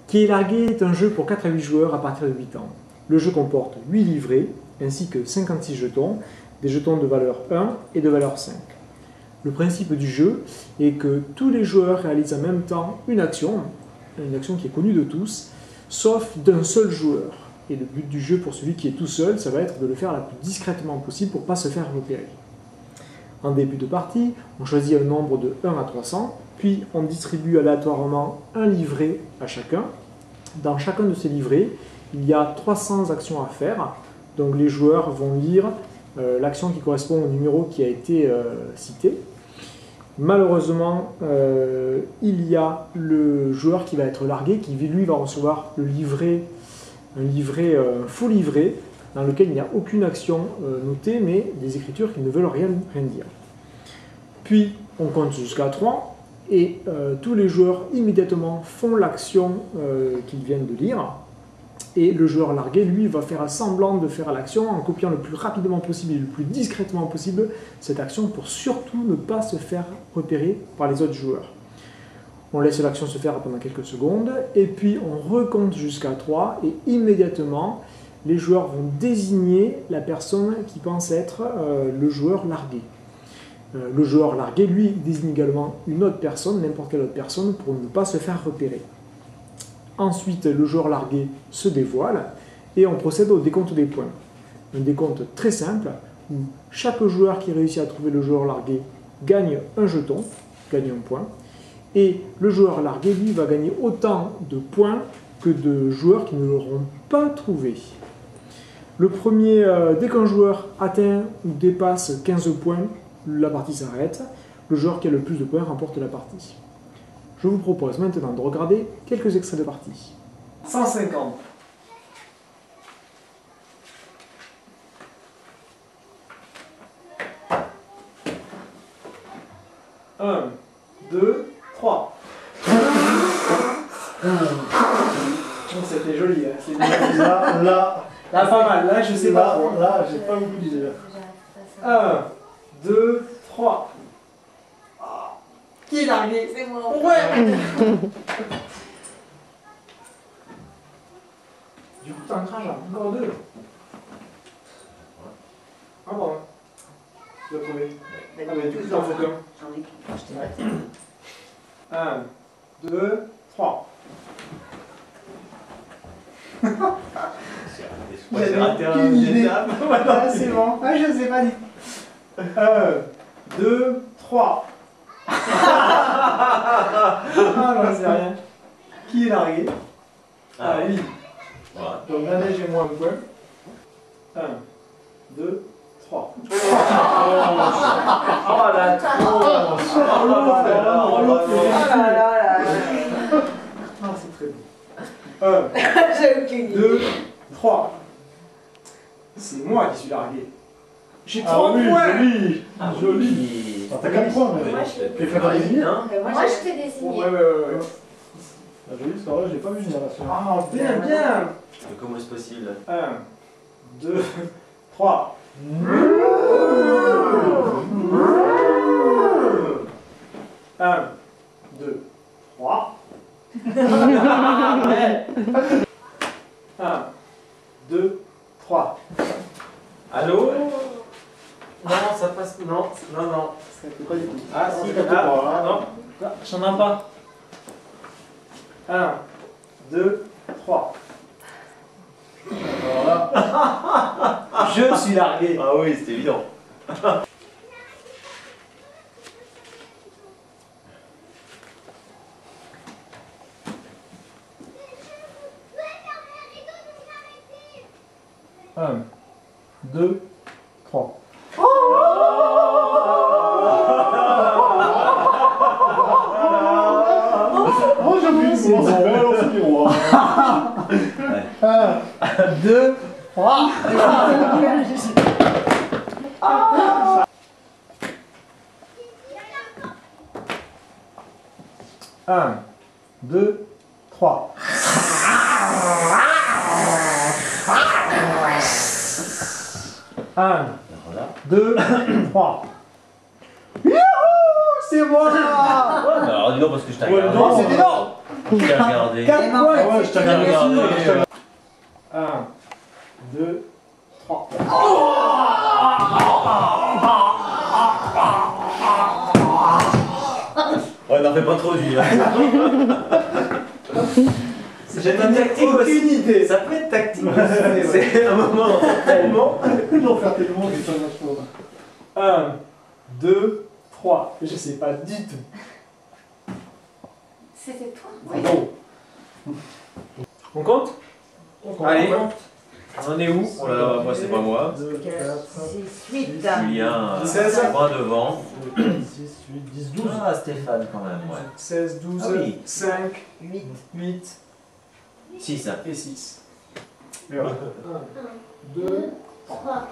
Qui est largué est un jeu pour 4 à 8 joueurs à partir de 8 ans. Le jeu comporte 8 livrets ainsi que 56 jetons, des jetons de valeur 1 et de valeur 5. Le principe du jeu est que tous les joueurs réalisent en même temps une action qui est connue de tous, sauf d'un seul joueur. Et le but du jeu pour celui qui est tout seul, ça va être de le faire la plus discrètement possible pour ne pas se faire repérer. En début de partie, on choisit un nombre de 1 à 300, puis on distribue aléatoirement un livret à chacun. Dans chacun de ces livrets, il y a 300 actions à faire, donc les joueurs vont lire l'action qui correspond au numéro qui a été cité. Malheureusement, il y a le joueur qui va être largué, qui lui va recevoir le livret, un faux livret, dans lequel il n'y a aucune action notée, mais des écritures qui ne veulent rien dire. Puis, on compte jusqu'à 3, et tous les joueurs immédiatement font l'action qu'ils viennent de lire, et le joueur largué, lui, va faire semblant de faire l'action en copiant le plus rapidement possible et le plus discrètement possible cette action pour surtout ne pas se faire repérer par les autres joueurs. On laisse l'action se faire pendant quelques secondes, et puis on recompte jusqu'à 3, et immédiatement, les joueurs vont désigner la personne qui pense être le joueur largué. Le joueur largué, lui, désigne également une autre personne, n'importe quelle autre personne, pour ne pas se faire repérer. Ensuite, le joueur largué se dévoile, et on procède au décompte des points. Un décompte très simple, où chaque joueur qui réussit à trouver le joueur largué gagne un jeton, gagne un point, et le joueur largué, lui, va gagner autant de points que de joueurs qui ne l'auront pas trouvé. Le premier, dès qu'un joueur atteint ou dépasse 15 points, la partie s'arrête. Le joueur qui a le plus de points remporte la partie. Je vous propose maintenant de regarder quelques extraits de partie. 150. Un, deux, trois. C'était joli, hein. Là, pas mal. Là, je sais pas. Là, j'ai pas beaucoup d'idées. 1, 2, 3. Qui est largué? C'est moi. Ouais. Du coup, t'as un crash là. Encore 2. Ah bon. Tu l'as trouvé. Ah mais du coup, t'en faut qu'un. J'en ai qu'un. 1, 2, 3. J'ai raté un étape. Ah, c'est bon. Ah, je sais pas. 1, 2, 3. Ah non, c'est rien. Qui est largué? Ah, lui. Voilà. Donc là, j'ai moins un point. 1, 2, 3. Oh la tronche! Ah, c'est très bon. 1, J'ai aucune idée. 2, 3. C'est moi qui suis largué. J'ai 3 points! Joli! Joli! T'as 4 points, mais Moi, tu les fais pas désigner, hein? Moi, je t'ai désigné. Ouais. Joli, parce que là, j'ai pas vu venir là-dessus. Ah, bien! Comment est-ce possible? 1, 2, 3. 1, 2, 3. 1, 2, 3. Allô? Non, ça passe. Non. Ça fait pas du tout. Ah, Non, si, c'est pas toi, hein. non, j'en ai pas. 1, 2, 3. Voilà. Je suis largué. Ah oui, c'était évident. Un, 2, 3. Oh, j'ai oublié de commencer à balancer du roi. 1, 2, 3. 1, 2, 3. 1, 2, 3. Youhou! C'est moi! Ouais, mais alors dis donc parce que je t'ai Ouais, regardé. non, c'était non! J'ai regardé. 4 Et ben, en points. fait, Ouais, je t'ai c'était regardé. bien. 1, 2, 3. Ouais, n'en fais pas trop dur. J'ai une tactique aussi. Aucune idée. Ça peut être tactique aussi. C'est un moment tellement. J'en faire tellement que ça marche pas. 1, 2, 3. Je sais pas du tout. C'était toi. Bravo. On compte? Allez. On en est où? Oh là là, moi c'est pas moi. 2, 4, 6, 8. Julien, 16. 3 devant. 6, 8, 10, 12. Ah, Stéphane quand même, ouais. 16, 12, Ah oui. 5, 8. 8 6. et 6. Et voilà. 1, 2, 3.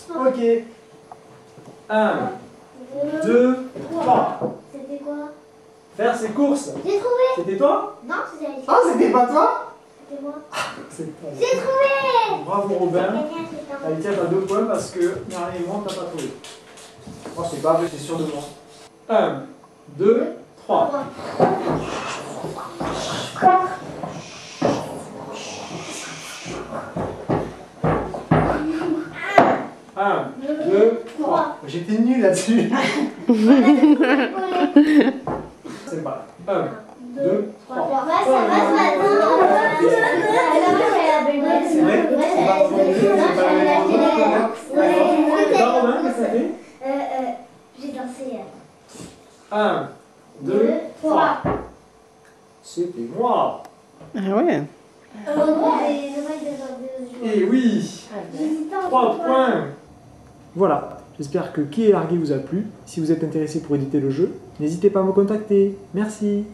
Ok. 1, 2, 3. C'était quoi? Faire ses courses. J'ai trouvé. C'était toi? Non, c'était Alicia. Ah, c'était pas toi? C'était moi. C'est pas J'ai trouvé. Bravo Robin. Gagné un petit Allez, tiens, t'as 2 points parce que Marie et moi, t'as pas trouvé. Oh, c'est pas vrai, t'es sûr de moi. 1, 2, 3. 1, 2, 3. J'étais nul là-dessus. C'est pas. 1, 2, 3. Ça va ce matin. C'est vrai? C'est pas pour les deux, c'est pas la même chose. D'accord. Toi, Romain, qu'est-ce que ça fait? J'ai dansé. 1, 2, 3. C'était moi. Ah ouais. Et oui, 3 points. Voilà, j'espère que Qui est largué vous a plu. Si vous êtes intéressé pour éditer le jeu, n'hésitez pas à me contacter. Merci.